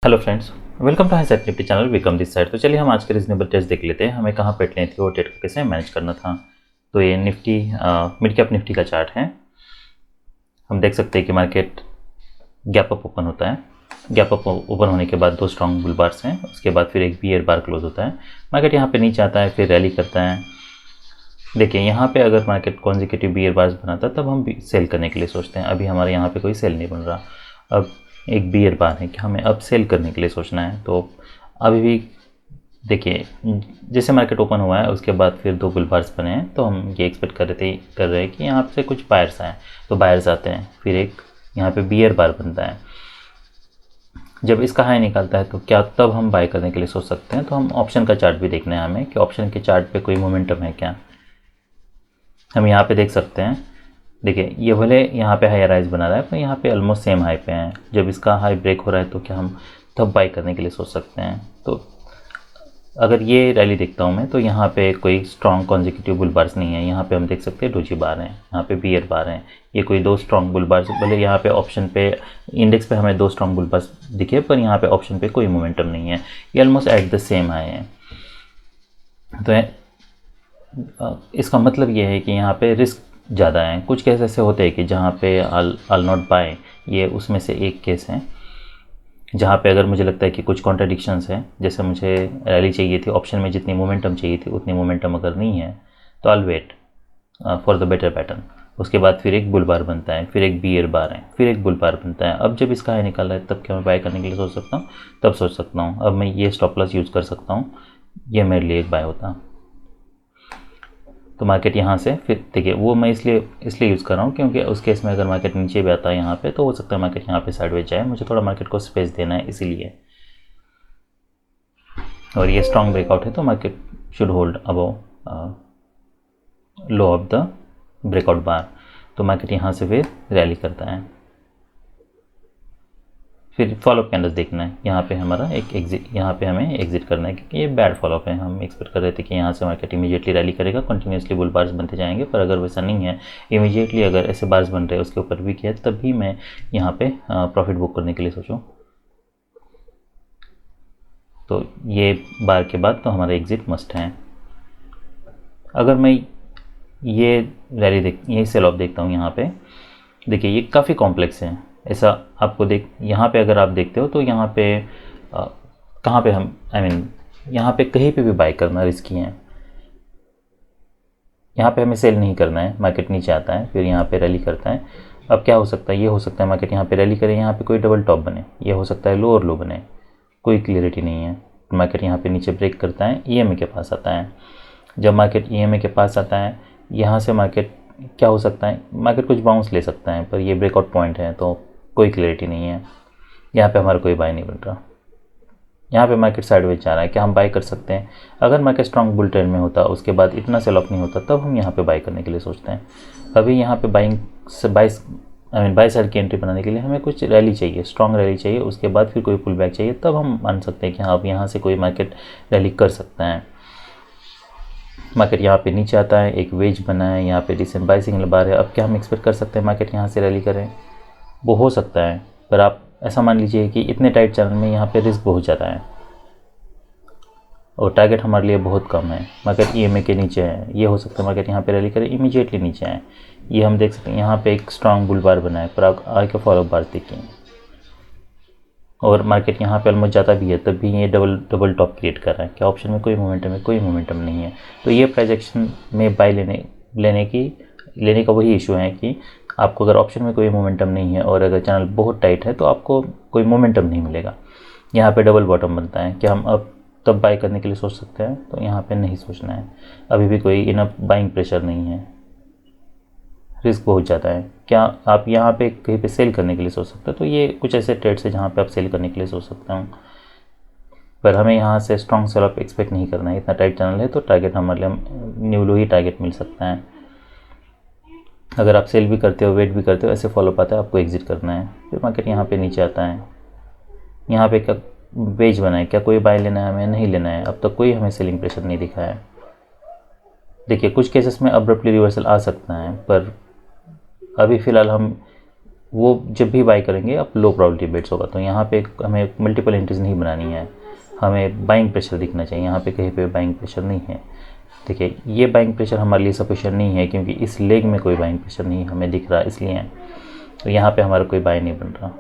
Hello friends, welcome to highset Nifty channel. Vikram this side. तो चलिए हम आज के रीजनेबल टेस्ट देख लेते हैं, हमें कहाँ पे लेनी थी और ट्रेड को कैसे मैनेज करना था। तो ये निफ्टी मिड कैप निफ्टी का चार्ट है। हम देख सकते हैं कि मार्केट गैप अप ओपन होता है। गैप अप ओपन होने के बाद दो स्ट्रॉन्ग बुल बार्स हैं, उसके बाद फिर एक बियर बार क्लोज होता है। मार्केट यहाँ पे नीचे आता है, फिर रैली करता है। देखिए यहाँ पे अगर मार्केट कॉन्जिक्यूटिव बियर बार्स बनाता है तब हम सेल करने के लिए सोचते हैं। अभी हमारे यहाँ पे कोई सेल नहीं बन रहा। अब एक बियर बार है कि हमें अब सेल करने के लिए सोचना है। तो अभी भी देखिए जैसे मार्केट ओपन हुआ है उसके बाद फिर दो बुल बार्स बने हैं, तो हम ये एक्सपेक्ट कर रहे हैं कि यहाँ से कुछ बायर्स आए। तो बायर्स आते हैं, फिर एक यहाँ पे बियर बार बनता है। जब इसका हाई निकलता है तो क्या तब हम बाय करने के लिए सोच सकते हैं। तो हम ऑप्शन का चार्ट भी देखना है हमें कि ऑप्शन के चार्ट पे कोई मोमेंटम है क्या। हम यहाँ पे देख सकते हैं। देखिए ये भले यहाँ पे हाई राइज बना रहा है पर यहाँ पे ऑलमोस्ट सेम हाई पे हैं। जब इसका हाई ब्रेक हो रहा है तो क्या हम तब बाई करने के लिए सोच सकते हैं। तो अगर ये रैली देखता हूँ मैं तो यहाँ पे कोई स्ट्रॉन्ग कॉन्जिक्यूटिव बुल बार्स नहीं है। यहाँ पे हम देख सकते हैं डोजी बार हैं, यहाँ पे बियर बार हैं। ये कोई दो स्ट्रॉन्ग बुल बार्स, भले यहाँ पे ऑप्शन पे इंडेक्स पे हमें दो स्ट्रॉन्ग बुल बार्स दिखे पर यहाँ पे ऑप्शन पे कोई मोमेंटम नहीं है। ये almost at the same high है। तो इसका मतलब ये है कि यहाँ पे रिस्क ज़्यादा है। कुछ केस ऐसे होते हैं कि जहाँ पे आल नॉट बाय, ये उसमें से एक केस है जहाँ पे अगर मुझे लगता है कि कुछ कॉन्ट्राडिक्शंस है। जैसे मुझे रैली चाहिए थी, ऑप्शन में जितनी मोमेंटम चाहिए थी उतनी मोमेंटम अगर नहीं है तो I wait for the better pattern. उसके बाद फिर एक बुल बार बनता है, फिर एक बियर बार है, फिर एक बुल बार बनता है। अब जब इसका हाई निकाला है तब क्या मैं बाय करने के लिए सोच सकता हूँ? तब सोच सकता हूँ। अब मैं ये स्टॉप लॉस यूज़ कर सकता हूँ, ये मेरे लिए एक बाय होता। तो मार्केट यहाँ से फिर देखिए वो मैं इसलिए यूज़ कर रहा हूँ क्योंकि उस केस में अगर मार्केट नीचे भी आता है यहाँ पे तो हो सकता है मार्केट यहाँ पे साइडवेज जाए। मुझे थोड़ा मार्केट को स्पेस देना है इसीलिए। और ये स्ट्रॉन्ग ब्रेकआउट है तो market should hold above low of the breakout bar. तो मार्केट यहाँ से फिर रैली करता है। फिर फॉलोअप कैंडल्स देखना है। यहाँ पे हमारा एक एग्जिट, यहाँ पे हमें एग्जिट करना है क्योंकि ये बैड फॉलोअप है। हम एक्सपेक्ट कर रहे थे कि यहाँ से मार्केट इमीडिएटली रैली करेगा, कंटिन्यूसली बुल बार्स बनते जाएंगे, पर अगर वैसा नहीं है, इमीडिएटली अगर ऐसे बार्स बन रहे हैं उसके ऊपर भी किया तब भी मैं यहाँ पे प्रॉफिट बुक करने के लिए सोचूं। तो ये बार के बाद तो हमारा एग्जिट मस्ट है। अगर मैं ये ये सेल ऑफ देखता हूँ यहाँ पे, देखिए ये काफ़ी कॉम्प्लेक्स है। ऐसा आपको यहाँ पे अगर आप देखते हो तो यहाँ पे कहाँ पे हम यहाँ पे कहीं पे भी बाय करना रिस्की है। यहाँ पे हमें सेल नहीं करना है। मार्केट नीचे आता है, फिर यहाँ पे रैली करता है। अब क्या हो सकता है? ये हो सकता है मार्केट यहाँ पे रैली करे, यहाँ पे कोई डबल टॉप बने, ये हो सकता है लो और लो बने, कोई क्लियरिटी नहीं है। मार्केट यहाँ पे नीचे ब्रेक करता है, ईएमए के पास आता है। जब मार्केट ईएमए के पास आता है, यहाँ से मार्केट क्या हो सकता है? मार्केट कुछ बाउंस ले सकता है, पर ये ब्रेकआउट पॉइंट है तो कोई क्लैरिटी नहीं है। यहाँ पे हमारा कोई बाय नहीं बन रहा। यहाँ पे मार्केट साइडवेज जा रहा है, क्या हम बाय कर सकते हैं? अगर मार्केट स्ट्रॉन्ग बुल ट्रेंड में होता, उसके बाद इतना सेल ऑफ नहीं होता, तब हम यहाँ पे बाय करने के लिए सोचते हैं। अभी यहाँ पे बाय साइड की एंट्री बनाने के लिए हमें कुछ रैली चाहिए, स्ट्रॉन्ग रैली चाहिए, उसके बाद फिर कोई पुल बैक चाहिए, तब हम मान सकते हैं कि हाँ अब यहाँ से कोई मार्केट रैली कर सकता है। मार्केट यहाँ पे नीचे आता है, एक वेज बना है, यहाँ पे रिसेंट बाय सिग्नल बार है। अब क्या हम एक्सपेक्ट कर सकते हैं मार्केट यहाँ से रैली करें? वो हो सकता है, पर आप ऐसा मान लीजिए कि इतने टाइट चैनल में यहाँ पे रिस्क बहुत ज़्यादा है और टारगेट हमारे लिए बहुत कम है। मार्केट ईएमए के नीचे है, ये हो सकता है मार्केट यहाँ पे रैली करे, इमीडिएटली नीचे है। ये हम देख सकते हैं यहाँ पे एक स्ट्रॉन्ग बुल बार बना है, पर आप आगे फॉलोअप बार देखिए और मार्केट यहाँ पे ऑलमोस्ट जाता भी है तब भी ये डबल टॉप क्रिएट कर रहा है। क्या ऑप्शन में कोई मोमेंटम है? कोई मोमेंटम नहीं है। तो ये प्राइस एक्शन में बाय लेने का वही इशू है कि आपको अगर ऑप्शन में कोई मोमेंटम नहीं है और अगर चैनल बहुत टाइट है तो आपको कोई मोमेंटम नहीं मिलेगा। यहाँ पे डबल बॉटम बनता है, क्या हम अब तब बाय करने के लिए सोच सकते हैं? तो यहाँ पे नहीं सोचना है। अभी भी कोई इनफ बाइंग प्रेशर नहीं है, रिस्क बहुत ज़्यादा है। क्या आप यहाँ पे कहीं पे सेल करने के लिए सोच सकते हैं? तो ये कुछ ऐसे ट्रेड्स है जहाँ पे आप सेल करने के लिए सोच सकते हो, पर हमें यहाँ से स्ट्रॉन्ग सेल ऑफ एक्सपेक्ट नहीं करना है। इतना टाइट चैनल है तो टारगेट हमारे लिए न्यू लो ही टारगेट मिल सकता है। अगर आप सेल भी करते हो, वेट भी करते हो, ऐसे फॉलो पाता है, आपको एग्जिट करना है। फिर मार्केट यहाँ पे नीचे आता है, यहाँ पे क्या वेज बना है, क्या कोई बाय लेना है? हमें नहीं लेना है। अब तक कोई हमें सेलिंग प्रेशर नहीं दिखा है। देखिए कुछ केसेस में अब्रप्टली रिवर्सल आ सकता है, पर अभी फ़िलहाल हम वो जब भी बाई करेंगे अब लो प्रोबेबिलिटी बेट्स होगा। तो यहाँ पे हमें मल्टीपल एंट्रीज नहीं बनानी है, हमें बाइंग प्रेशर दिखना चाहिए। यहाँ पे कहीं पे बाइंग प्रेशर नहीं है। देखिए ये बाइंग प्रेशर हमारे लिए सफिशिएंट नहीं है क्योंकि इस लेग में कोई बाइंग प्रेशर नहीं हमें दिख रहा, इसलिए तो यहाँ पे हमारा कोई बाई नहीं बन रहा।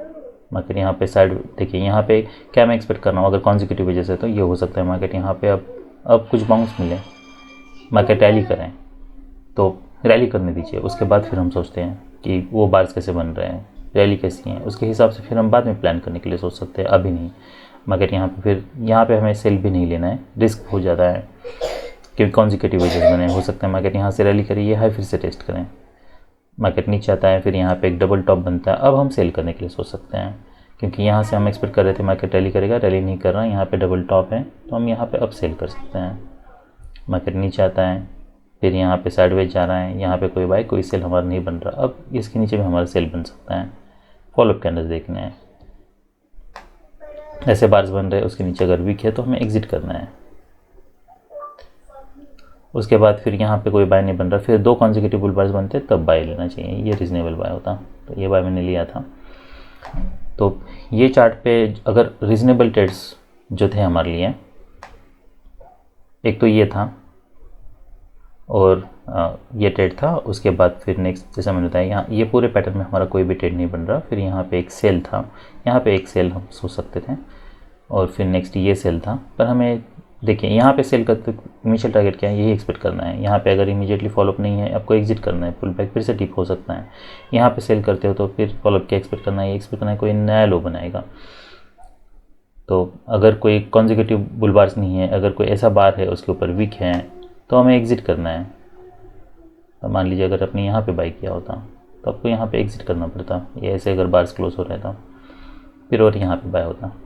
मार्केट यहाँ पे साइड, देखिए यहाँ पे क्या मैं एक्सपेक्ट कर रहा हूँ अगर कॉन्जिक्यूटिव वजह से, तो ये हो सकता है मार्केट यहाँ पे अब कुछ बाउंस मिले, मार्केट रैली करें, तो रैली करने दीजिए। उसके बाद फिर हम सोचते हैं कि वो बार्स कैसे बन रहे हैं, रैली कैसी हैं, उसके हिसाब से फिर हम बाद में प्लान करने के लिए सोच सकते हैं, अभी नहीं। मार्केट यहाँ पे फिर यहाँ पे हमें सेल भी नहीं लेना है, रिस्क हो जाता है क्योंकि कॉन्जिक्यूटिव वजह बने। हो सकता है मार्केट यहाँ से रैली करिए, हाई फिर से टेस्ट करें, मार्केट नीचे आता है, फिर यहाँ पे एक डबल टॉप बनता है, अब हम सेल करने के लिए सोच सकते हैं क्योंकि यहाँ से हम एक्सपेक्ट कर रहे थे मार्केट रैली करेगा, रैली नहीं कर रहा है, यहाँ पे डबल टॉप है, तो हम यहाँ पे अब सेल कर सकते हैं। मार्केट नीचे आता है, फिर यहाँ पे साइडवेज जा रहा है, यहाँ पे कोई बाई कोई सेल हमारा नहीं बन रहा, अब इसके नीचे भी हमारा सेल बन सकता है। फॉलोअप कैंडल्स देखने हैं, ऐसे बार्स बन रहे हैं, उसके नीचे अगर वीक है तो हमें एग्जिट करना है। उसके बाद फिर यहाँ पे कोई बाय नहीं बन रहा, फिर 2 कॉन्जिक्यूटिव बुल बार्स बनते तब बाय लेना चाहिए, ये रीजनेबल बाय होता। तो ये बाय मैंने लिया था। तो ये चार्ट पे अगर रीजनेबल ट्रेड्स जो थे हमारे लिए, एक तो ये था और ये ट्रेड था। उसके बाद फिर नेक्स्ट जैसा मैंने बताया, यहाँ ये पूरे पैटर्न में हमारा कोई भी ट्रेड नहीं बन रहा। फिर यहाँ पे एक सेल था, यहाँ पे एक सेल हम सोच सकते थे, और फिर नेक्स्ट ये सेल था। पर हमें देखिए यहाँ पे सेल करते इनिशियल टारगेट क्या है, यही एक्सपेक्ट करना है। यहाँ पे अगर इमीडिएटली फॉलोअप नहीं है, आपको एग्जिट करना है, पुल बैक फिर से डिप हो सकता है। यहाँ पे सेल करते हो तो फिर फॉलोअप क्या एक्सपेक्ट करना है, ये एक्सपेक्ट करना है कोई नया लो बनाएगा। तो अगर कोई कॉन्जिक्यूटिव बुल बार्स नहीं है, अगर कोई ऐसा बार है उसके ऊपर वीक है, तो हमें एग्जिट करना है। तो मान लीजिए अगर आपने यहाँ पे बाई किया होता तो आपको यहाँ पे एग्जिट करना पड़ता, ये ऐसे अगर बार्स क्लोज हो रहा था फिर और यहाँ पे बाय होता।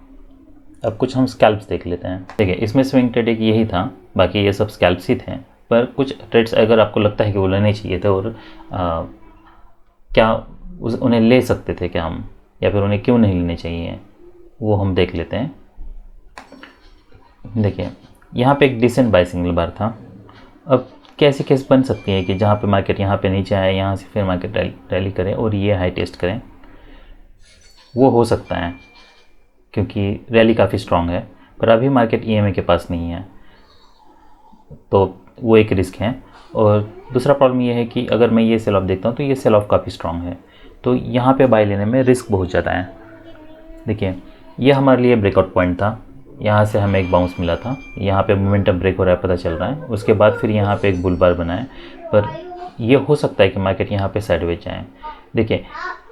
अब कुछ हम स्कैल्प्स देख लेते हैं। देखिए इसमें स्विंग ट्रेड एक यही था, बाकी ये सब स्कैल्प्स ही थे। पर कुछ ट्रेड्स अगर आपको लगता है कि वो लेने चाहिए थे और क्या उन्हें ले सकते थे क्या हम, या फिर उन्हें क्यों नहीं लेने चाहिए, वो हम देख लेते हैं। देखिए यहाँ पे एक डिसेंट बाय सिग्नल बार था। अब कैसी केस बन सकती है कि जहाँ पे मार्केट यहाँ पे नीचे आए, यहाँ से फिर मार्केट रैली करें और ये हाई टेस्ट करें, वो हो सकता है क्योंकि रैली काफ़ी स्ट्रॉन्ग है। पर अभी मार्केट EMA के पास नहीं है, तो वो एक रिस्क है। और दूसरा प्रॉब्लम ये है कि अगर मैं ये सेल ऑफ देखता हूँ तो ये सेल ऑफ काफ़ी स्ट्रॉन्ग है, तो यहाँ पे बाय लेने में रिस्क बहुत ज़्यादा है। देखिए ये हमारे लिए ब्रेकआउट पॉइंट था, यहाँ से हमें एक बाउंस मिला था, यहाँ पे मोमेंटम ब्रेक हो रहा है पता चल रहा है। उसके बाद फिर यहाँ पे एक बुल बार बना है, पर ये हो सकता है कि मार्केट यहाँ पे साइडवेज जाए। देखिए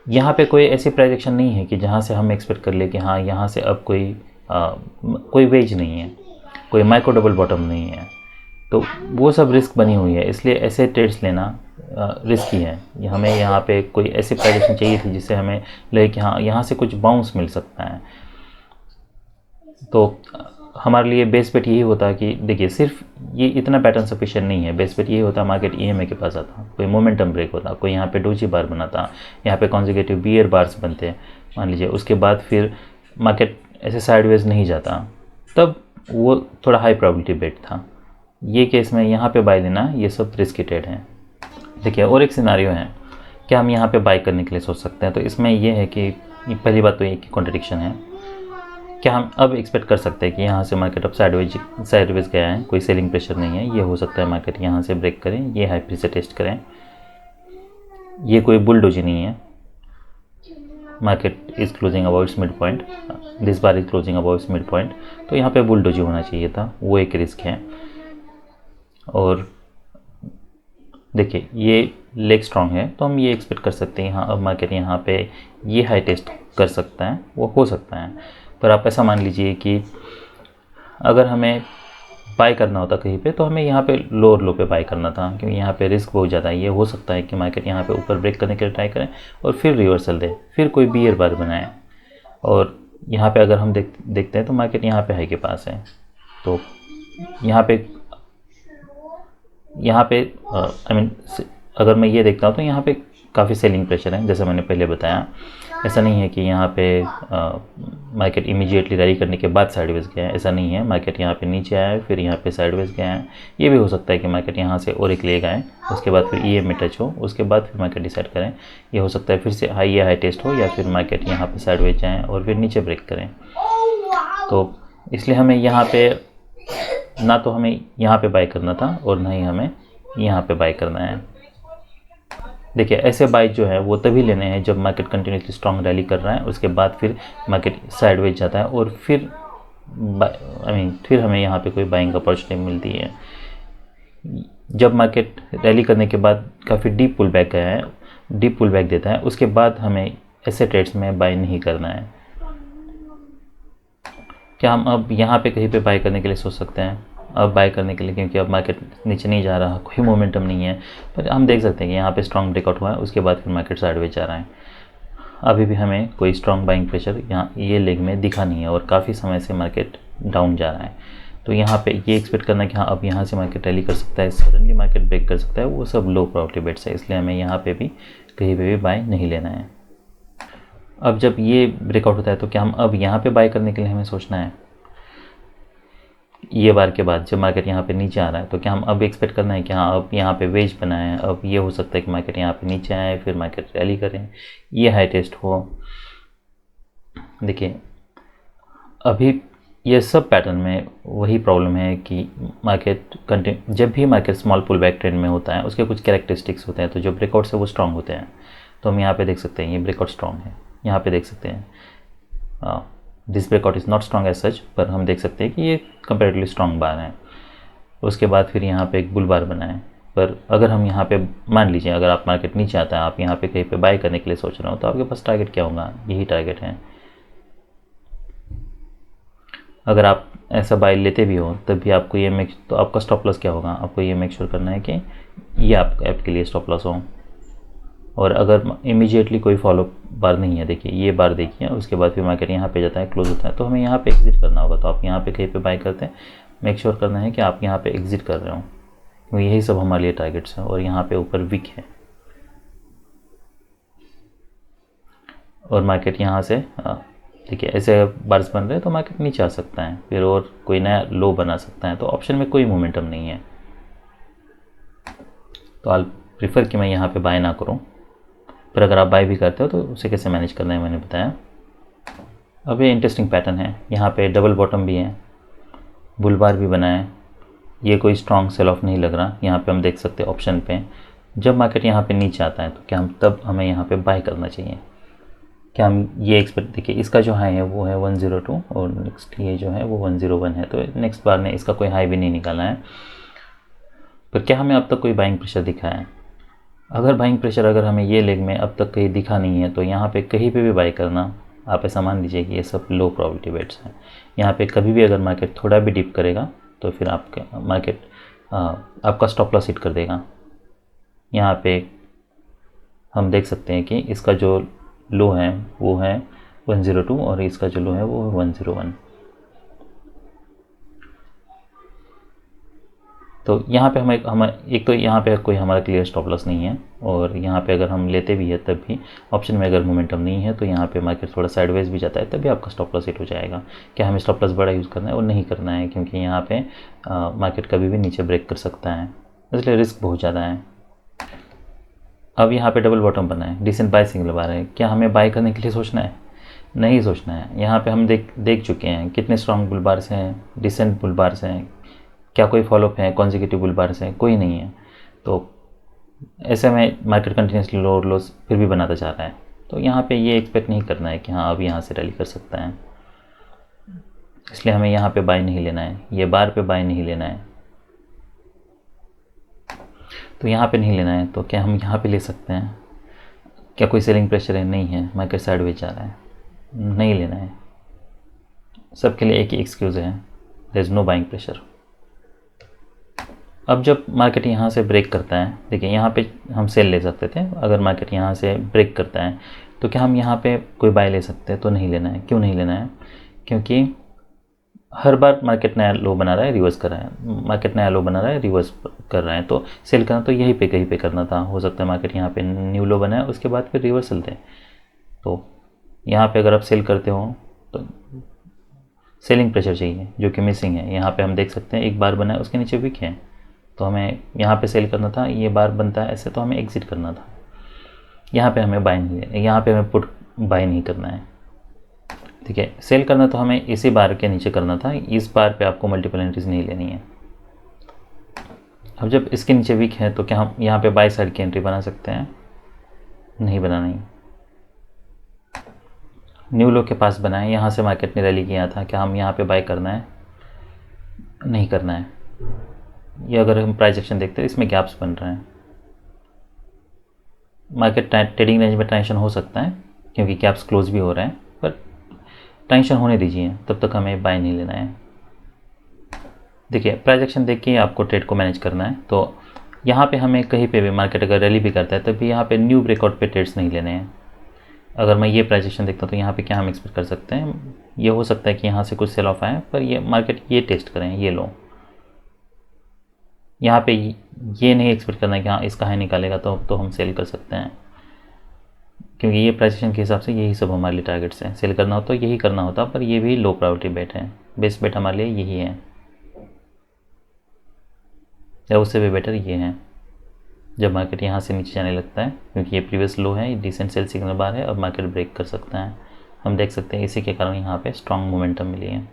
यहाँ पे कोई ऐसी प्रोजेक्शन नहीं है कि जहाँ से हम एक्सपेक्ट कर ले कि हाँ यहाँ से अब कोई वेज नहीं है, कोई माइक्रो डबल बॉटम नहीं है, तो वो सब रिस्क बनी हुई है। इसलिए ऐसे ट्रेड्स लेना रिस्की है। हमें यहाँ पे कोई ऐसी प्रोजेक्शन चाहिए थी जिससे हमें लगे कि हाँ यहाँ से कुछ बाउंस मिल सकता है। तो हमारे लिए बेस बेट यही होता है कि देखिए सिर्फ ये इतना पैटर्न सफिशिएंट नहीं है। बेस बेट यही होता मार्केट EMA के पास आता, कोई मोमेंटम ब्रेक होता, कोई यहाँ पे डोजी बार बनाता, यहाँ पे कॉन्जिक्यूटिव बियर बार्स बनते मान लीजिए, उसके बाद फिर मार्केट ऐसे साइडवेज नहीं जाता, तब वो थोड़ा हाई प्रोबेबिलिटी बेट था। ये केस में यहाँ पे बाय लेना ये सब रिस्की ट्रेड है। देखिए और एक सिनारियो है कि हम यहाँ पे बाय करने के लिए सोच सकते हैं। तो इसमें ये है कि पहली बात तो एक ही कॉन्ट्रडिक्शन है, क्या हम अब एक्सपेक्ट कर सकते हैं कि यहाँ से मार्केट अब साइडवेज गया है, कोई सेलिंग प्रेशर नहीं है। ये हो सकता है मार्केट यहाँ से ब्रेक करें, ये हाई फिर से टेस्ट करें, ये कोई बुलडोजी नहीं है। Market is closing about it's mid point, this bar is closing about it's mid point, तो यहाँ पे बुलडोजी होना चाहिए था, वो एक रिस्क है। और देखिए ये लेग स्ट्रॉन्ग है, तो हम ये एक्सपेक्ट कर सकते हैं यहाँ अब मार्केट यहाँ पे ये हाई टेस्ट कर सकता है, वो हो सकता है। पर आप ऐसा मान लीजिए कि अगर हमें बाय करना होता कहीं पे, तो हमें यहाँ पे लोअर लो पे बाय करना था, क्योंकि यहाँ पे रिस्क बहुत ज़्यादा है। ये हो सकता है कि मार्केट यहाँ पे ऊपर ब्रेक करने के लिए ट्राई करें और फिर रिवर्सल दे, फिर कोई बियर बार बनाए, और यहाँ पे अगर हम देखते हैं तो मार्केट यहाँ पे हाई के पास है। तो यहाँ पे आई मीन अगर मैं ये देखता हूँ तो यहाँ पे काफ़ी सेलिंग प्रेशर है। जैसे मैंने पहले बताया, ऐसा नहीं है कि यहाँ पे मार्केट इमीडिएटली रैली करने के बाद साइडवेज गया है, ऐसा नहीं है। मार्केट यहाँ पे नीचे आया है, फिर यहाँ पे साइडवेज गया है। ये भी हो सकता है कि मार्केट यहाँ से और एक लेगा है, उसके बाद फिर EM में टच हो, उसके बाद फिर मार्केट डिसाइड करें। ये हो सकता है फिर से हाई टेस्ट हो, या फिर मार्केट यहाँ पे साइडवेज जाए और फिर नीचे ब्रेक करें। तो इसलिए हमें यहाँ पे ना तो हमें यहाँ पे बाय करना था और ना ही हमें यहाँ पे बाय करना है। देखिए, ऐसे बाय जो है वो तभी लेने हैं जब मार्केट कंटिन्यूसली स्ट्रॉन्ग रैली कर रहा है, उसके बाद फिर मार्केट साइडवेज जाता है और फिर फिर हमें यहाँ पे कोई बाइंग अपॉर्चुनिटी मिलती है। जब मार्केट रैली करने के बाद काफ़ी डीप पुल बैक गया है, डीप पुल बैक देता है, उसके बाद हमें ऐसे ट्रेड्स में बाय नहीं करना है। क्या हम अब यहाँ पे कहीं पे बाय करने के लिए सोच सकते हैं? अब बाय करने के लिए, क्योंकि अब मार्केट नीचे नहीं जा रहा, कोई मोमेंटम नहीं है, पर हम देख सकते हैं कि यहाँ पे स्ट्रॉन्ग ब्रेकआउट हुआ है, उसके बाद फिर मार्केट साइडवेज जा रहा है। अभी भी हमें कोई स्ट्रॉन्ग बाइंग प्रेशर यहाँ ये लेग में दिखा नहीं है और काफ़ी समय से मार्केट डाउन जा रहा है। तो यहाँ पे ये एक्सपेक्ट करना कि हाँ अब यहाँ से मार्केट रैली कर सकता है, सडनली मार्केट ब्रेक कर सकता है, वो सब लो प्रोबेबिलिटी बेट्स है। इसलिए हमें यहाँ पे भी कहीं पे भी बाय नहीं लेना है। अब जब ये ब्रेकआउट होता है तो क्या हम अब यहाँ पे बाय करने के लिए हमें सोचना है? ये बार के बाद जब मार्केट यहाँ पे नीचे आ रहा है तो क्या हम अब एक्सपेक्ट करना है कि हाँ अब यहाँ पे वेज बना है, अब ये हो सकता है कि मार्केट यहाँ पे नीचे आए, फिर मार्केट रैली करें, ये हाई टेस्ट हो। देखिए, अभी ये सब पैटर्न में वही प्रॉब्लम है कि मार्केट जब भी market small pull back trend में होता है, उसके कुछ कैरेक्टरिस्टिक्स होते हैं, तो जो ब्रेकआउट्स है वो स्ट्रॉन्ग होते हैं। तो हम यहाँ पे देख सकते हैं ये ब्रेकआउट स्ट्रॉन्ग है, यहाँ पे देख सकते हैं this breakout is not strong as such, पर हम देख सकते हैं कि ये कंपेरेटिवली स्ट्रॉन्ग बार है। उसके बाद फिर यहाँ पे एक बुल बार बना है। पर अगर हम यहाँ पे मान लीजिए, अगर आप मार्केट नीचे आता है, आप यहाँ पे कहीं पे बाय करने के लिए सोच रहे हो, तो आपके पास टारगेट क्या होगा? यही टारगेट है। अगर आप ऐसा बाय लेते भी हो तब भी आपको ये तो आपका स्टॉप लॉस क्या होगा? आपको ये मेक श्योर करना है कि ये आपके लिए स्टॉप लॉस हो। और अगर इमीडिएटली कोई फॉलो बार नहीं है, देखिए ये बार देखिए, उसके बाद फिर मार्केट यहाँ पे जाता है, क्लोज होता है, तो हमें यहाँ पे एग्जिट करना होगा। तो आप यहाँ पे कहीं पे बाय करते हैं, मेक श्योर करना है कि आप यहाँ पे एग्जिट कर रहे हो, क्योंकि यही सब हमारे लिए टारगेट्स हैं। और यहाँ पे ऊपर विक है और मार्केट यहाँ से देखिए ऐसे बार्स बन रहे हैं, तो मार्केट नीचे आ सकता है, फिर और कोई नया लो बना सकता है। तो ऑप्शन में कोई मोमेंटम नहीं है, तो आई प्रीफर कि मैं यहाँ पे बाय ना करूँ। पर अगर आप बाय भी करते हो तो उसे कैसे मैनेज करना है मैंने बताया। अब ये इंटरेस्टिंग पैटर्न है, यहाँ पे डबल बॉटम भी है, बुल बार भी बना है, ये कोई स्ट्रॉन्ग सेल ऑफ नहीं लग रहा। यहाँ पे हम देख सकते हैं ऑप्शन पे, जब मार्केट यहाँ पे नीचे आता है तो क्या हम तब हमें यहाँ पे बाय करना चाहिए? क्या हम ये एक्सपेक्ट, देखिए इसका जो हाई है वो है 102 और नेक्स्ट ये जो है वो 101 है, तो नेक्स्ट बार ने इसका कोई हाई भी नहीं निकाला है। पर क्या हमें अब तक कोई बाइंग प्रेशर दिखा है? अगर बाइंग प्रेशर अगर हमें ये लेग में अब तक कहीं दिखा नहीं है, तो यहाँ पे कहीं पे भी बाय करना, आप ऐसा मान लीजिए कि ये सब लो प्रोबेबिलिटी बेट्स हैं। यहाँ पे कभी भी अगर मार्केट थोड़ा भी डिप करेगा तो फिर आपका मार्केट आपका स्टॉप लॉस हिट कर देगा। यहाँ पे हम देख सकते हैं कि इसका जो लो है वो है 102 और इसका जो लो है वो 101। तो यहाँ पे हमें एक तो यहाँ पे कोई हमारा क्लियर स्टॉप लॉस नहीं है, और यहाँ पे अगर हम लेते भी है तब भी ऑप्शन में अगर मोमेंटम नहीं है, तो यहाँ पे मार्केट थोड़ा साइडवेज भी जाता है तभी आपका स्टॉप लॉस हिट हो जाएगा। क्या हमें स्टॉप लॉस बड़ा यूज़ करना है? और नहीं करना है, क्योंकि यहाँ पे मार्केट कभी भी नीचे ब्रेक कर सकता है, इसलिए रिस्क बहुत ज़्यादा है। अब यहाँ पे डबल बॉटम बना है, डिसेंट बाय सिग्नल बार है, क्या हमें बाय करने के लिए सोचना है? नहीं सोचना है। यहाँ पे हम देख चुके हैं कितने स्ट्रॉन्ग बुल बार्स हैं, डिसेंट बुल बार्स हैं, क्या कोई फॉलोअप है कॉन्जिक्यूटिव बुल बार्स हैं? कोई नहीं है। तो ऐसे में मार्केट कंटिन्यूसली लो और लोस फिर भी बनाता जा रहा है, तो यहाँ पे ये एक्सपेक्ट नहीं करना है कि हाँ अब यहाँ से रैली कर सकता है, इसलिए हमें यहाँ पे बाय नहीं लेना है, ये बार पे बाय नहीं लेना है। तो यहाँ पे नहीं लेना है, तो क्या हम यहाँ पे ले सकते हैं? क्या कोई सेलिंग प्रेशर है? नहीं है, मार्केट साइडवेज जा रहा है, नहीं लेना है। सबके लिए एक ही एक्सक्यूज़ है, there is no buying pressure. अब जब मार्केट यहाँ से ब्रेक करता है, देखिए यहाँ पे हम सेल ले सकते थे, अगर मार्केट यहाँ से ब्रेक करता है तो क्या हम यहाँ पे कोई बाय ले सकते हैं? तो नहीं लेना है। क्यों नहीं लेना है? क्योंकि हर बार मार्केट नया लो बना रहा है, रिवर्स कर रहा है, मार्केट नया लो बना रहा है, रिवर्स कर रहा है, तो सेल करना तो यहीं पे कहीं पे करना था। हो सकता है मार्केट यहाँ पे न्यू लो बनाए, उसके बाद फिर रिवर्सल दें। तो यहाँ पे अगर आप सेल करते हो तो सेलिंग प्रेशर चाहिए, जो कि मिसिंग है। यहाँ पे हम देख सकते हैं एक बार बना है, उसके नीचे विक है, तो हमें यहाँ पे सेल करना था। ये बार बनता है ऐसे, तो हमें एग्जिट करना था। यहाँ पे हमें बाय नहीं, यहाँ पे हमें पुट बाय नहीं करना है। ठीक है, सेल करना तो हमें इसी बार के नीचे करना था, इस बार पे आपको मल्टीपल एंट्रीज नहीं लेनी है। अब जब इसके नीचे वीक है तो क्या हम यहाँ पे बाय साइड की एंट्री बना सकते हैं? नहीं बनाना ही। न्यू लो के पास बनाए, यहाँ से मार्केट ने रैली किया था, क्या हम यहाँ पे बाय करना है? नहीं करना है। ये अगर हम प्राइस एक्शन देखते हैं, इसमें गैप्स बन रहे हैं। मार्केट ट्रेडिंग रेंज में ट्रांजेक्शन हो सकता है क्योंकि गैप्स क्लोज भी हो रहे हैं, पर ट्रांजेक्शन होने दीजिए, तब तक हमें बाय नहीं लेना है। देखिए, प्राइस एक्शन देख के आपको ट्रेड को मैनेज करना है। तो यहाँ पे हमें कहीं पे भी मार्केट अगर रैली भी करता है, तब भी यहाँ पे न्यू ब्रेकआउट पे ट्रेड्स नहीं लेने हैं। अगर मैं ये प्राइस एक्शन देखता हूँ तो यहाँ पे क्या हम एक्सपेक्ट कर सकते हैं? ये हो सकता है कि यहाँ से कुछ सेल ऑफ आए, पर ये मार्केट ये टेस्ट करें, ये लो। यहाँ पे ये नहीं एक्सपेक्ट करना है कि हाँ इसका हाई निकालेगा तो हम सेल कर सकते हैं, क्योंकि ये प्राइस एक्शन के हिसाब से यही सब हमारे लिए टारगेट्स हैं। सेल करना हो तो यही करना होता, पर ये भी लो प्रायोरिटी बेट है। बेस्ट बेट हमारे लिए यही है, या उससे भी बेटर ये है। जब मार्केट यहाँ से नीचे जाने लगता है, क्योंकि ये प्रीवियस लो है, डिसेंट सेल सिग्नल बार है, अब मार्केट ब्रेक कर सकता है। हम देख सकते हैं इसी के कारण यहाँ पे स्ट्रॉन्ग मोमेंटम मिली है।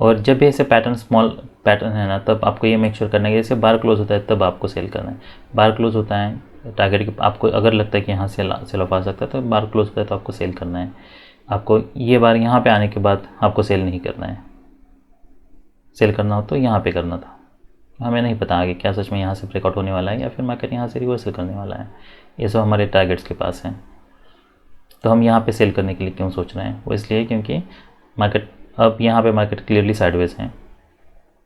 और जब भी ऐसे पैटर्न स्मॉल पैटर्न है ना, तब आपको ये मेक श्योर करना है कि जैसे बार क्लोज होता है तब आपको सेल करना है। बार क्लोज होता है टारगेट के, आपको अगर लगता है कि यहाँ सेल ऑफ आ सकता है, तो बार क्लोज होता है तो आपको सेल करना है। आपको ये बार यहाँ पे आने के बाद आपको सेल नहीं करना है। सेल करना हो तो यहाँ पे करना था। हमें नहीं पता आगे क्या सच में यहाँ से ब्रेकआउट होने वाला है या फिर मार्केट यहाँ से रिवर्सल करने वाला है। ये सब हमारे टारगेट्स के पास हैं। तो हम यहाँ पे सेल करने के लिए क्यों सोच रहे हैं? वो इसलिए क्योंकि मार्केट अब यहाँ पे मार्केट क्लियरली साइडवेज है,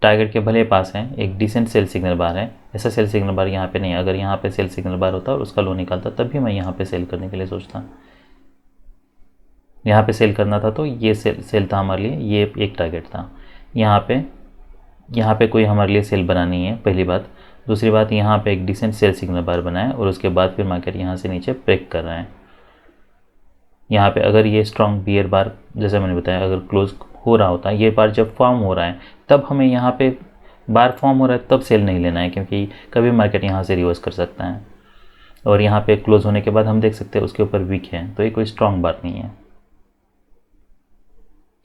टारगेट के भले पास है, एक डिसेंट सेल सिग्नल बार है। ऐसा सेल सिग्नल बार यहाँ पे नहीं है। अगर यहाँ पे सेल सिग्नल बार होता और उसका लो निकालता, तब भी मैं यहाँ पे सेल करने के लिए सोचता। यहाँ पे सेल करना था तो ये सेल था हमारे लिए, ये एक टारगेट था। यहाँ पे कोई हमारे लिए सेल बना नहीं है, पहली बात। दूसरी बात, यहाँ पे एक डिसेंट सेल सिग्नल बार बना है और उसके बाद फिर मार्केट यहाँ से नीचे ब्रेक कर रहा है। यहाँ पे अगर ये स्ट्रॉन्ग बियर बार, जैसे मैंने बताया, अगर क्लोज हो रहा होता है, ये बार जब फॉर्म हो रहा है, तब हमें यहाँ पे बार फॉर्म हो रहा है तब सेल नहीं लेना है, क्योंकि कभी मार्केट यहाँ से रिवर्स कर सकता है। और यहाँ पे क्लोज होने के बाद हम देख सकते हैं उसके ऊपर वीक है, तो ये कोई स्ट्रॉन्ग बार नहीं है।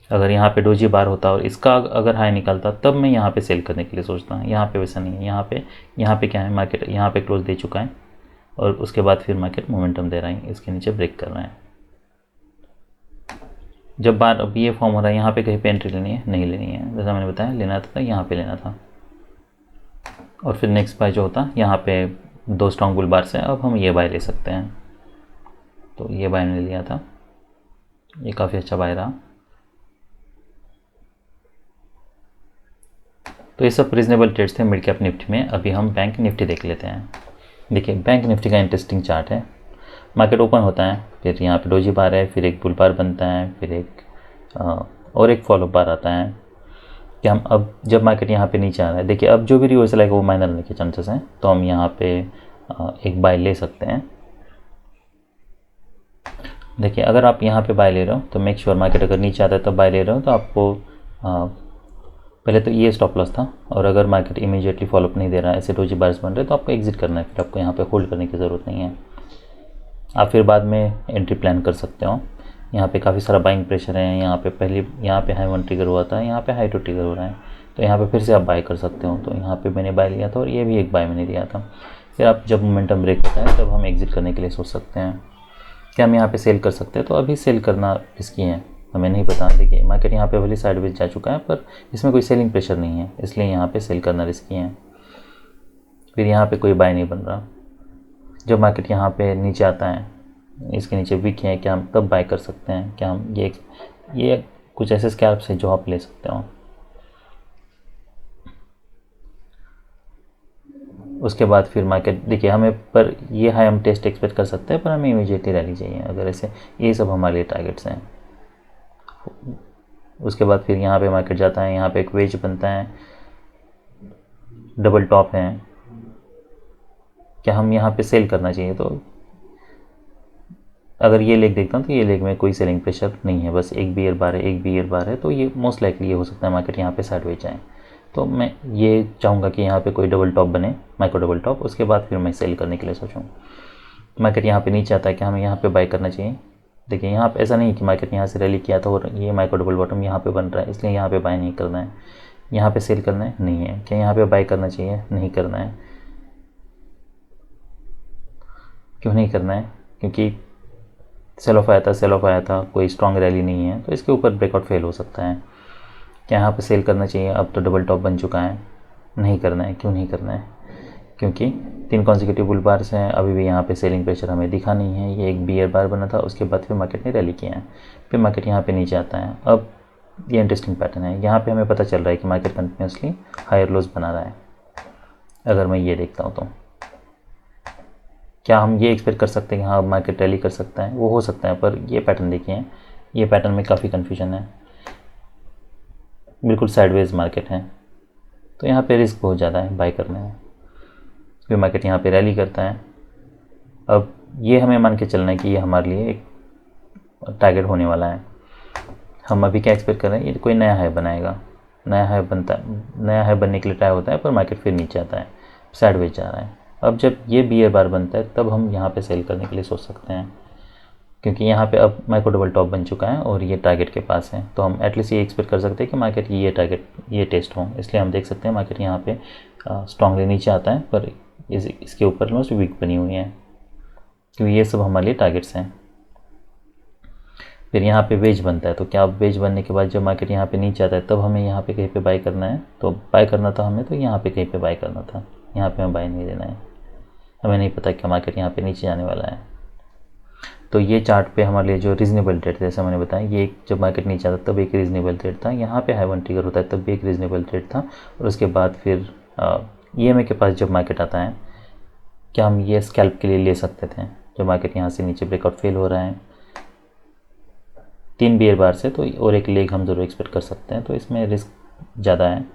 अगर यहाँ पे डोजी बार होता और इसका अगर हाई निकलता, तब मैं यहाँ पे सेल करने के लिए सोचता हूँ। यहाँ पे वैसा नहीं है। यहाँ पे क्या है, मार्केट यहाँ पे क्लोज दे चुका है और उसके बाद फिर मार्केट मोमेंटम दे रहा है, इसके नीचे ब्रेक कर रहा है। जब बार अब ये फॉर्म हो रहा है, यहाँ पे कहीं पे एंट्री लेनी है? नहीं लेनी है। जैसा मैंने बताया, लेना था यहाँ पे लेना था। और फिर नेक्स्ट बाय जो होता, यहाँ पे दो स्ट्रॉन्ग बुल बार से अब हम ये बाय ले सकते हैं। तो ये बाय मैंने लिया था, ये काफ़ी अच्छा बाय रहा। तो ये सब रीजनेबल ट्रेड्स थे मिड कैप निफ्टी में। अभी हम बैंक निफ्टी देख लेते हैं। देखिए, बैंक निफ्टी का इंटरेस्टिंग चार्ट है। मार्केट ओपन होता है, फिर यहाँ पे डोजी बार है, फिर एक बुल बार बनता है, फिर और एक फॉलो बार आता है। कि हम अब जब मार्केट यहाँ पे नीचे आ रहा है, देखिए अब जो भी रिवर्सल आएगा वो माइनर होने के चांसेस हैं, तो हम यहाँ पे एक बाय ले सकते हैं। देखिए, अगर आप यहाँ पे बाय ले रहे हो तो मेक श्योर मार्केट अगर नीचे आता है तब बाय ले रहे हो, तो आपको पहले तो ये स्टॉप लॉस था, और अगर मार्केट इमीडिएटली फॉलोअप नहीं दे रहा है, ऐसे डोजी बार्स बन रहे, तो आपको एग्जिट करना है। फिर आपको यहाँ पे होल्ड करने की ज़रूरत नहीं है। आप फिर बाद में एंट्री प्लान कर सकते हो। यहाँ पे काफ़ी सारा बाइंग प्रेशर है। यहाँ पे हाई वन ट्रिगर हुआ था, यहाँ पे हाई टू ट्रिगर हो रहा है, तो यहाँ पे फिर से आप बाय कर सकते हो। तो यहाँ पे मैंने बाय लिया था और ये भी एक बाय मैंने लिया था। फिर आप जब मोमेंटम ब्रेक होता है तब हम एग्जिट करने के लिए सोच सकते हैं। क्या हम यहाँ पे सेल कर सकते हैं? तो अभी सेल करना रिस्की है, हमें नहीं पता। देखिए, मार्केट यहाँ पे भले साइडवेज जा चुका है, पर इसमें कोई सेलिंग प्रेशर नहीं है, इसलिए यहाँ पे सेल करना रिस्की है। फिर यहाँ पे कोई बाय नहीं बन रहा। जब मार्केट यहाँ पे नीचे आता है, इसके नीचे वीक है, क्या हम तब बाय कर सकते हैं? क्या हम ये कुछ ऐसे स्कैल्प्स हैं जो आप ले सकते हो। उसके बाद फिर मार्केट, देखिए हमें पर ये हाई हम टेस्ट एक्सपेक्ट कर सकते हैं, पर हमें इमीडिएटली रैली चाहिए। अगर ऐसे, ये सब हमारे लिए टारगेट्स हैं। उसके बाद फिर यहाँ पे मार्केट जाता है, यहाँ पे एक वेज बनता है, डबल टॉप है। क्या हम यहाँ पे सेल करना चाहिए? तो अगर ये लेग देखता हूँ तो ये लेग में कोई सेलिंग प्रेशर नहीं है, बस एक बियर बार है, एक बियर बार है, तो ये मोस्ट लाइकली ये हो सकता है मार्केट यहाँ पे साइडवेज जाए। तो मैं ये चाहूँगा कि यहाँ पे कोई डबल टॉप बने, माइक्रो डबल टॉप, उसके बाद फिर मैं सेल करने के लिए सोचूँ। मार्केट यहाँ पे नीचे आता है कि हमें यहाँ पे बाय करना चाहिए। देखिए यहाँ पे ऐसा नहीं कि मार्केट यहाँ से रैली किया था और ये माइक्रो डबल बॉटम यहाँ पे बन रहा है, इसलिए यहाँ पे बाय नहीं करना है। यहाँ पे सेल करना है, नहीं है। क्या यहाँ पे बाय करना चाहिए? नहीं करना है। क्यों नहीं करना है? क्योंकि सेल ऑफ आया था, कोई स्ट्रॉन्ग रैली नहीं है, तो इसके ऊपर ब्रेकआउट फेल हो सकता है। क्या यहाँ पे सेल करना चाहिए? अब तो डबल टॉप बन चुका है, नहीं करना है। क्यों नहीं करना है? क्योंकि 3 कॉन्सेक्यूटिव बुल बार्स हैं, अभी भी यहाँ पे सेलिंग प्रेशर हमें दिखा नहीं है। ये एक बियर बार बना था, उसके बाद फिर मार्केट ने रैली किया है, फिर मार्केट यहाँ पे नीचे आता है। अब ये इंटरेस्टिंग पैटर्न है, यहाँ पे हमें पता चल रहा है कि मार्केट कंटिन्यूसली हायर लोज बना रहा है। अगर मैं ये देखता हूँ तो क्या हम ये एक्सपेक्ट कर सकते हैं कि हाँ मार्केट रैली कर सकता है? वो हो सकता है, पर ये पैटर्न देखिए, ये पैटर्न में काफ़ी कन्फ्यूजन है, बिल्कुल साइडवेज मार्केट है, तो यहाँ पे रिस्क बहुत ज़्यादा है बाय करने में। फिर मार्केट यहाँ पे रैली करता है। अब ये हमें मान के चलना है कि ये हमारे लिए एक टारगेट होने वाला है। हम अभी क्या एक्सपेक्ट कर रहे हैं? ये कोई नया हाई बनाएगा, नया हाई बनता है, नया हाई बनने के लिए ट्राई होता है, पर मार्केट फिर नीचे आता है, साइडवेज जा रहा है। अब जब ये बियर बार बनता है तब हम यहाँ पे सेल करने के लिए सोच सकते हैं, क्योंकि यहाँ पे अब माइक्रो डबल टॉप बन चुका है और ये टारगेट के पास है, तो हम एटलीस्ट ये एक्सपेक्ट कर सकते हैं कि मार्केट ये टारगेट ये टेस्ट हो। इसलिए हम देख सकते हैं मार्केट यहाँ पे स्ट्रांगली नीचे आता है, पर इसके ऊपर मोस्ट वीक बनी हुई है, क्योंकि ये सब हमारे लिए टारगेट्स हैं। फिर यहाँ पे वेज बनता है, तो क्या वेज बनने के बाद जब मार्केट यहाँ पे नीचे आता है तब हमें यहाँ पे कहीं पे बाय करना है? तो बाय करना था हमें, तो यहाँ पे कहीं पे बाय करना था, यहाँ पे हमें बाय नहीं देना है। हमें नहीं पता कि मार्केट यहाँ पे नीचे जाने वाला है। तो ये चार्ट पे हमारे लिए जो रीजनेबल ट्रेड, जैसा मैंने बताया, ये जब मार्केट नीचे आता तब एक रीजनेबल ट्रेड था, यहाँ पे हाई वन ट्रिगर होता है तब भी एक रीजनेबल ट्रेड था, और उसके बाद फिर EMA के पास जब मार्केट आता है, क्या हम ये स्कैल्प के लिए ले सकते थे? जब मार्केट यहाँ से नीचे ब्रेकआउट फेल हो रहा है 3 बियर बार से, तो और एक लेग हम ज़रूर एक्सपेक्ट कर सकते हैं, तो इसमें रिस्क ज़्यादा है।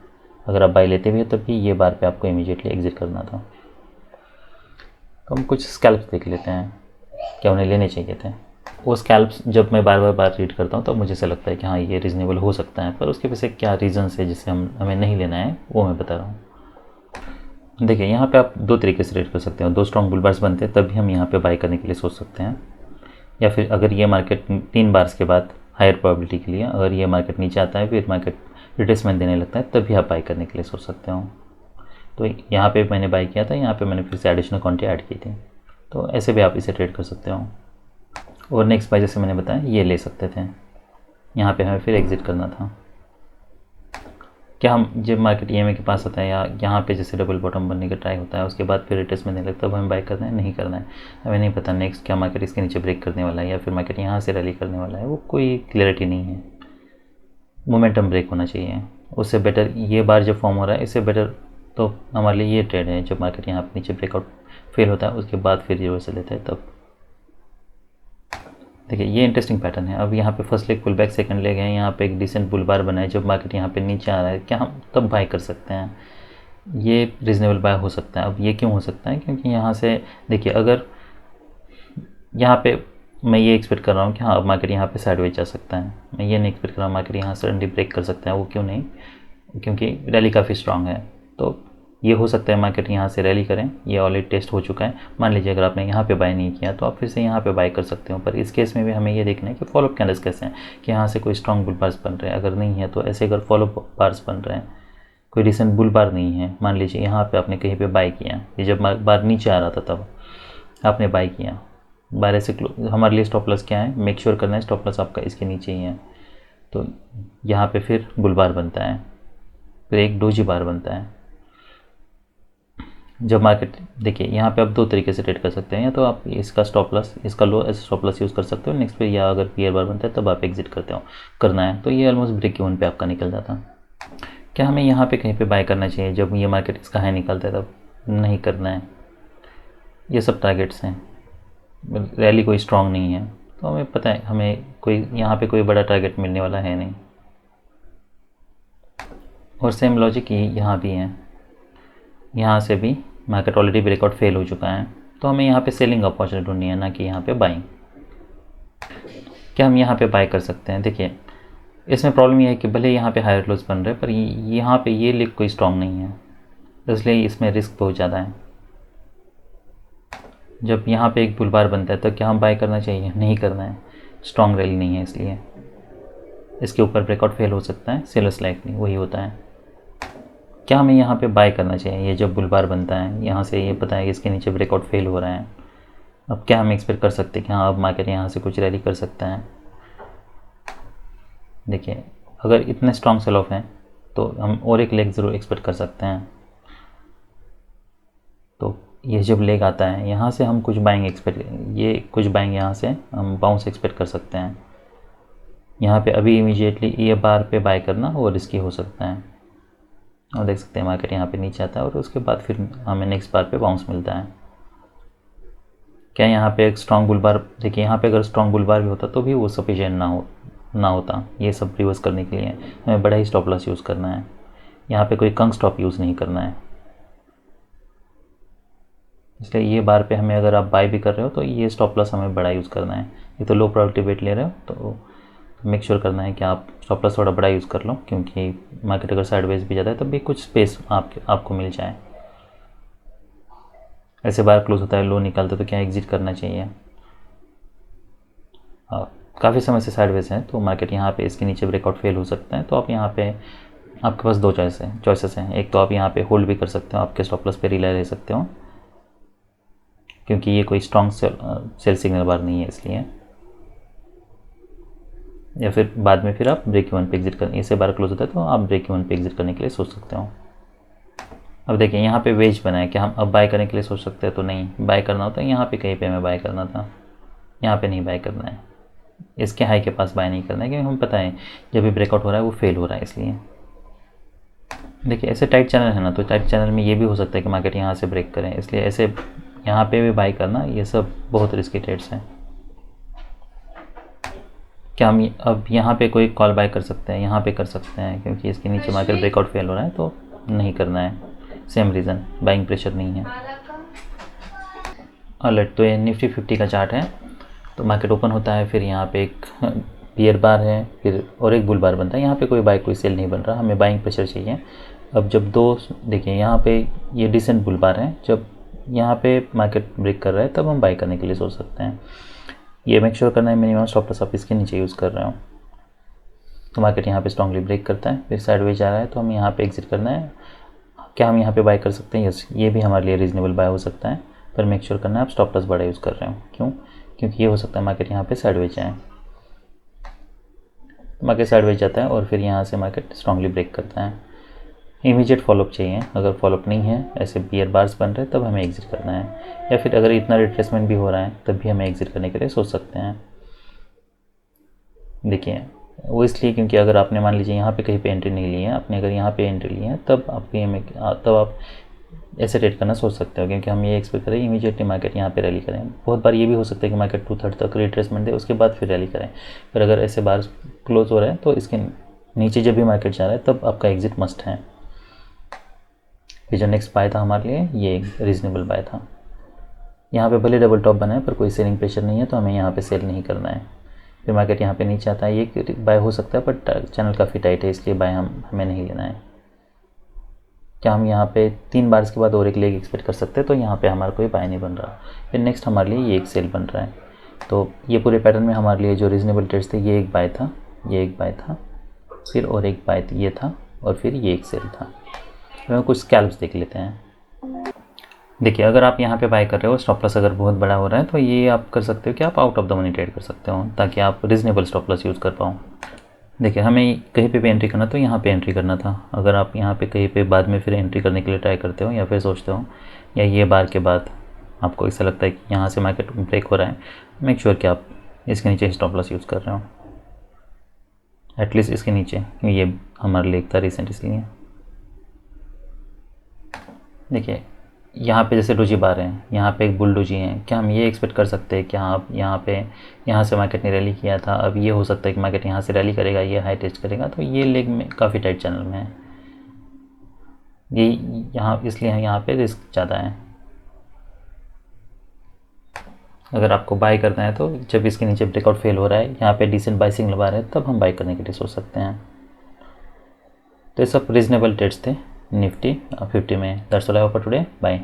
अगर आप बाय लेते भी हो तब भी ये बार पे आपको इमीडिएटली एग्जिट करना था। तो हम कुछ स्कैल्प्स देख लेते हैं, क्या उन्हें लेने चाहिए थे। वो स्कैल्प्स जब मैं बार रीड करता हूँ तब मुझे ऐसा लगता है कि हाँ ये रीज़नेबल हो सकता है, पर उसके पीछे क्या रीज़न्स है जिससे हमें नहीं लेना है, वो मैं बता रहा हूँ। देखिए यहाँ पे आप 2 तरीके से रेड कर सकते हो। 2 स्ट्रॉन्ग बुल बार्स बनते हैं तब भी हम यहाँ पे बाय करने के लिए सोच सकते हैं, या फिर अगर ये मार्केट 3 बार्स के बाद हायर प्रोबेबिलिटी के लिए अगर ये मार्केट नीचे आता है, फिर मार्केट रिट्रेसमेंट देने लगता है, तभी आप बाय करने के लिए सोच सकते हो। तो यहाँ पे मैंने बाय किया था, यहाँ पे मैंने फिर से एडिशनल क्वांटिटी ऐड की थी, तो ऐसे भी आप इसे ट्रेड कर सकते हो। और नेक्स्ट बाय जैसे मैंने बताया ये ले सकते थे, यहाँ पे हमें फिर एग्जिट करना था। क्या हम जब मार्केट EMA के पास आता है या यहाँ पे जैसे डबल बॉटम बनने का ट्राई होता है उसके बाद फिर रिट्रेसमेंट देने लगता है, तब हमें बाय करना है? नहीं करना है। हमें नहीं पता नेक्स्ट क्या मार्केट इसके नीचे ब्रेक करने वाला है या फिर मार्केट यहाँ से रैली करने वाला है, वो कोई क्लियरिटी नहीं है। मोमेंटम ब्रेक होना चाहिए, उससे बेटर ये बार जब फॉर्म हो रहा है, इससे बेटर तो हमारे लिए ये ट्रेड है जब मार्केट यहाँ पे नीचे ब्रेकआउट फेल होता है उसके बाद फिर रिवर्सल लेता है तब। देखिए ये इंटरेस्टिंग पैटर्न है। अब यहाँ पे first leg pull back, second leg है, यहाँ पे एक डिसेंट बुल बार बना है, जब मार्केट यहाँ पे नीचे आ रहा है क्या हम तब बाय कर सकते हैं? ये रीजनेबल बाय हो सकता है। अब ये क्यों हो सकता है? क्योंकि यहाँ से देखिए अगर यहाँ पे मैं ये एक्सपेक्ट कर रहा हूँ कि हाँ अब मार्केट यहाँ पे साइडवेज जा सकता है, मैं ये नहीं एक्सपेक्ट कर रहा हूँ मार्केट यहाँ सडनली ब्रेक कर सकता है। वो क्यों नहीं? क्योंकि रैली काफ़ी स्ट्रांग है, तो ये हो सकता है मार्केट यहाँ से रैली करें, ये ऑलरेडी टेस्ट हो चुका है। मान लीजिए अगर आपने यहाँ पे बाय नहीं किया तो आप फिर से यहाँ पे बाय कर सकते हो, पर इस केस में भी हमें ये देखना है कि फॉलोअप कैंडल्स कैसे हैं, कि यहाँ से कोई स्ट्रॉन्ग बुल बार्स बन रहे हैं। अगर नहीं है तो ऐसे अगर फॉलोअप बार्स बन रहे हैं, कोई रिसेंट बुल बार नहीं है, मान लीजिए यहाँ पे आपने कहीं पे बाय किया, ये जब बार नीचे आ रहा था तब आपने बाय किया, बार ऐसे हमारे लिए स्टॉप लॉस क्या है? मेक श्योर करना है स्टॉप लॉस आपका इसके नीचे ही है। तो यहाँ पे फिर बुल बार बनता है, फिर एक डोजी बार बनता है। जब मार्केट देखिए यहाँ पे आप 2 तरीके से ट्रेड कर सकते हैं, या तो आप इसका स्टॉप लॉस, इसका लो ऐसे स्टॉप लॉस यूज़ कर सकते हो नेक्स्ट पे, या अगर बियर बार बनता है तब आप एग्जिट करते हो करना है, तो ये ऑलमोस्ट ब्रेक इवन पे आपका निकल जाता। क्या हमें यहाँ पे कहीं पे बाय करना चाहिए जब ये मार्केट इसका हाई निकलता है? तब नहीं करना है। ये सब टारगेट्स हैं, रैली कोई स्ट्रॉन्ग नहीं है, तो हमें पता है हमें कोई यहाँ पे कोई बड़ा टारगेट मिलने वाला है नहीं, और सेम लॉजिक ही यहाँ भी है, यहाँ से भी मार्केट ऑलरेडी ब्रेकआउट फेल हो चुका है, तो हमें यहाँ पे सेलिंग अपॉर्चुनिटी ढूंढनी है, ना कि यहाँ पे बाइंग। क्या हम यहाँ पे बाय कर सकते हैं? देखिए इसमें प्रॉब्लम ये है कि भले यहाँ पे हायर लोज बन रहे हैं, पर यहाँ पे ये लेग कोई स्ट्रॉन्ग नहीं है, इसलिए इसमें रिस्क बहुत ज़्यादा है। जब यहाँ पे एक बुल बार बनता है तो क्या हम बाय करना चाहिए? नहीं करना है, स्ट्रॉन्ग रैली नहीं है, इसलिए इसके ऊपर ब्रेकआउट फेल हो सकता है, सेलर्स लाइकली वही होता है। क्या हमें यहाँ पे बाय करना चाहिए? ये जब बुल बार बनता है, यहाँ से ये पता है कि इसके नीचे ब्रेकआउट फेल हो रहा है, अब क्या हम एक्सपेक्ट कर सकते हैं कि हाँ अब मार्केट यहाँ से कुछ रैली कर सकता है? देखिए अगर इतने स्ट्रॉन्ग सेल ऑफ हैं तो हम और एक लेग ज़रूर एक्सपेक्ट कर सकते हैं। तो ये जब लेग आता है यहाँ से हम कुछ बाइंग यहाँ से हम बाउंस एक्सपेक्ट कर सकते हैं। यहाँ पे अभी इमीडिएटली ये बार पे बाय करना वो रिस्की हो सकता है, और देख सकते हैं मार्केट यहाँ पे नीचे आता है और उसके बाद फिर हमें नेक्स्ट बार पे बाउंस मिलता है। क्या यहाँ पे एक स्ट्रॉन्ग बुल बार, देखिए यहाँ पे अगर स्ट्रॉन्ग बुल बार भी होता तो भी वो सफिशिएंट ना होता ये सब रिवर्स करने के लिए हमें बड़ा ही स्टॉप लॉस यूज़ करना है। यहाँ पे कोई कंग स्टॉप यूज़ नहीं करना है, इसलिए ये बार पे हमें अगर आप बाय भी कर रहे हो तो ये स्टॉप लॉस हमें बड़ा यूज़ करना है। ये तो लो प्रोबेबिलिटी बेट ले रहे हो तो मेक श्योर करना है कि आप स्टॉप लॉस थोड़ा बड़ा यूज़ कर लो, क्योंकि मार्केट अगर साइडवेज भी जाता है तब भी कुछ स्पेस आपको मिल जाए। ऐसे बार क्लोज होता है, लो निकालते तो क्या एग्जिट करना चाहिए? काफ़ी समय से साइडवेज है तो मार्केट यहाँ पे इसके नीचे ब्रेकआउट फेल हो सकता है, तो आप यहाँ पे आपके पास दो चॉइसेस हैं। एक तो आप यहाँ पे होल्ड भी कर सकते हो, आपके स्टॉप लॉस पे रिले रह सकते हो, क्योंकि ये कोई स्ट्रॉन्ग सेल सिग्नल बार नहीं है इसलिए, या फिर बाद में फिर आप ब्रेक इवन पे एग्जिट करने, इससे बार क्लोज होता है तो आप ब्रेक इवन पे एग्जिट करने के लिए सोच सकते हो। अब देखिए यहाँ पे वेज बना है, क्या हम अब बाय करने के लिए सोच सकते हैं? तो नहीं, बाय करना होता है यहाँ पे कहीं पे हमें बाय करना था, यहाँ पे नहीं बाय करना है, इसके हाई के पास बाय नहीं करना है, क्योंकि हमें पता है जब भी ब्रेकआउट हो रहा है वो फेल हो रहा है। इसलिए देखिए ऐसे टाइट चैनल है ना, तो टाइट चैनल में ये भी हो सकता है कि मार्केट यहाँ से ब्रेक करें, इसलिए ऐसे यहाँ पे भी बाय करना ये सब बहुत रिस्की ट्रेड्स हैं। क्या हम अब यहाँ पे कोई कॉल बाय कर सकते हैं? यहाँ पे कर सकते हैं, क्योंकि इसके नीचे मार्केट ब्रेकआउट फेल हो रहा है तो नहीं करना है, सेम रीज़न, बाइंग प्रेशर नहीं है। अलर्ट तो ये निफ्टी 50 का चार्ट है, तो मार्केट ओपन होता है, फिर यहाँ पे एक बियर बार है, फिर और एक बुल बार बनता है, यहाँ पे कोई बाय कोई सेल नहीं बन रहा, हमें बाइंग प्रेशर चाहिए। अब जब दो, देखिए यहाँ पे ये डिसेंट बुल बार है, जब यहाँ पे मार्केट ब्रेक कर रहा है तब हम बाय करने के लिए सोच सकते हैं। ये मेक श्योर करना है मिनिमम स्टॉप लॉस आप इसके नीचे यूज़ कर रहे हो। तो मार्केट यहाँ पे स्ट्रांगली ब्रेक करता है, फिर साइडवेज जा रहा है तो हम यहाँ पे एग्जिट करना है। क्या हम यहाँ पे बाय कर सकते हैं? यस, ये भी हमारे लिए रीजनेबल बाय हो सकता है, पर मेक श्योर करना है आप स्टॉप लॉस बड़ा यूज़ कर रहे हो। क्यों? क्योंकि ये हो सकता है मार्केट यहाँ पे साइडवेज जाए, मार्केट साइडवेज जाता है और फिर यहाँ से मार्केट स्ट्रांगली ब्रेक करता है। इमीडिएट फॉलोअप चाहिए, अगर फॉलोअप नहीं है, ऐसे बियर बार्स बन रहे तब हमें एग्जिट करना है, या फिर अगर इतना रिट्रेसमेंट भी हो रहा है तब भी हमें एग्जिट करने के लिए सोच सकते हैं। देखिए वो इसलिए क्योंकि अगर आपने मान लीजिए यहाँ पे कहीं पे एंट्री नहीं ली है, आपने अगर यहाँ पे एंट्री ली है तब आप ऐसे ट्रेड करना सोच सकते हो, क्योंकि हम ये एक्सपेक्ट करें इमीडिएटली मार्केट यहाँ पे रैली करें। बहुत बार ये भी हो सकता है कि मार्केट 2/3 तक रिट्रेसमेंट दे, उसके बाद फिर रैली करें, पर अगर ऐसे बार क्लोज हो रहा है तो इसके नीचे जब भी मार्केट जा रहा है तब आपका एग्जिट मस्ट है। फिर जो नेक्स्ट बाय था हमारे लिए ये रीजनेबल बाय था। यहाँ पे भले डबल टॉप बना है पर कोई सेलिंग प्रेशर नहीं है, तो हमें यहाँ पे सेल नहीं करना है। फिर मार्केट यहाँ पे नीचे आता है, ये बाय हो सकता है बट चैनल काफ़ी टाइट है, इसलिए बाय हमें नहीं लेना है। क्या हम यहाँ पे 3 बार्स के बाद और एक लेग एक्सपेक्ट कर सकते हैं? तो यहाँ पे हमारा कोई बाय नहीं बन रहा। फिर नेक्स्ट हमारे लिए ये एक सेल बन रहा है, तो ये पूरे पैटर्न में हमारे लिए जो रीजनेबल ट्रेड्स थे, ये एक बाय था, ये एक बाय था, फिर और एक बाय ये था, और फिर ये एक सेल था। तो कुछ स्कैल्प्स देख लेते हैं। देखिए अगर आप यहाँ पे बाय कर रहे हो, स्टॉप लॉस अगर बहुत बड़ा हो रहा है तो ये आप कर सकते हो कि आप out of the money trade कर सकते हो, ताकि आप रीजनेबल स्टॉप लॉस यूज़ कर पाओ। देखिए हमें कहीं पे भी एंट्री करना तो यहाँ पे एंट्री करना था। अगर आप यहाँ पे कहीं पे बाद में फिर एंट्री करने के लिए ट्राई करते हो, या फिर सोचते हो, या ये बार के बाद आपको ऐसा लगता है कि यहाँ से मार्केट ब्रेक हो रहा है, मेक श्योर कि आप इसके नीचे स्टॉप लॉस यूज़ कर रहे हो, एटलीस्ट इसके नीचे, क्योंकि ये हमारे लिए एक था रिसेंट, इसलिए। देखिए यहाँ पे जैसे डोजी बार है, यहाँ पे एक बुल डोजी है, क्या हम ये एक्सपेक्ट कर सकते हैं कि आप यहाँ से मार्केट ने रैली किया था, अब ये हो सकता है कि मार्केट यहाँ से रैली करेगा, ये हाई टेस्ट करेगा, तो ये लेग में काफ़ी टाइट चैनल में है, ये यहाँ इसलिए यहाँ पे रिस्क ज़्यादा है। अगर आपको बाय करना है तो जब इसके नीचे ब्रेकआउट फेल हो रहा है, यहाँ पे डिसेंट बाई सिग्नल आ रहा है, तब हम बाय करने के लिए सोच सकते हैं। तो ये सब रीजनेबल ट्रेड्स थे निफ्टी 50 में। That's all for today, bye.